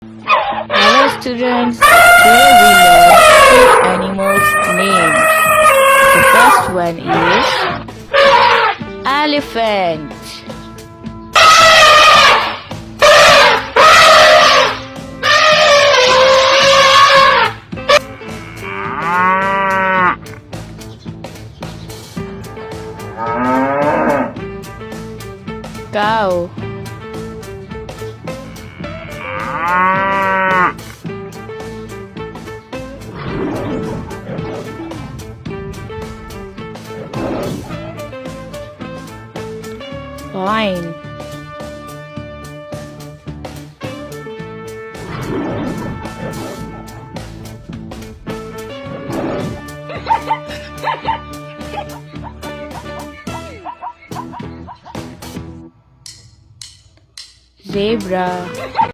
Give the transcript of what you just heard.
Hello students, today we learn two animals' names. The first one is elephant. Cow. Lion. Zebra.